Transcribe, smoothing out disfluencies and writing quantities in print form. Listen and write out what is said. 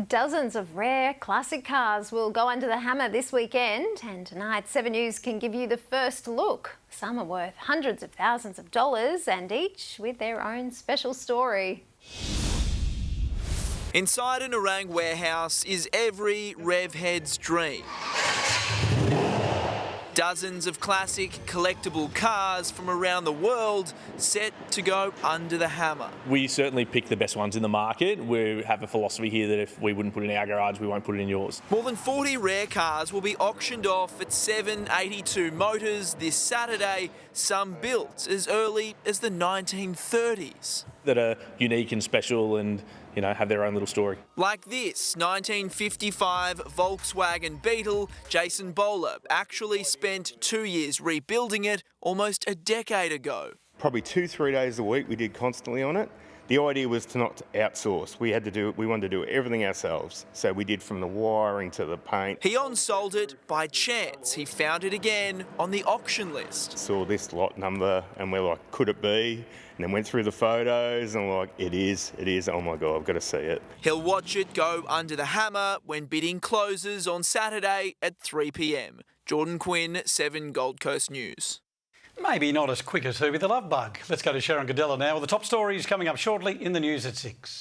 Dozens of rare classic cars will go under the hammer this weekend, and tonight 7 News can give you the first look. Some are worth hundreds of thousands of dollars, and each with their own special story. Inside an Orang warehouse is every rev head's dream. Dozens of classic collectible cars from around the world set to go under the hammer. We certainly pick the best ones in the market. We have a philosophy here that if we wouldn't put it in our garage, we won't put it in yours. More than 40 rare cars will be auctioned off at 782MOTORS this Saturday, some built as early as the 1930s. That are unique and special and, you know, have their own little story. Like this 1955 Volkswagen Beetle. Jason Bowler actually spent 2 years rebuilding it almost a decade ago. Probably 2-3 days a week we did constantly on it. The idea was to not outsource. We wanted to do everything ourselves. So we did from the wiring to the paint. He on-sold it by chance. He found it again on the auction list. Saw this lot number and we're like, could it be? And then went through the photos and we're like, it is. Oh my God, I've got to see it. He'll watch it go under the hammer when bidding closes on Saturday at 3 p.m. Jordan Quinn, 7 Gold Coast News. Maybe not as quick as Herbie the Love Bug. Let's go to Sharon Cadella now with the top stories coming up shortly in the news at 6.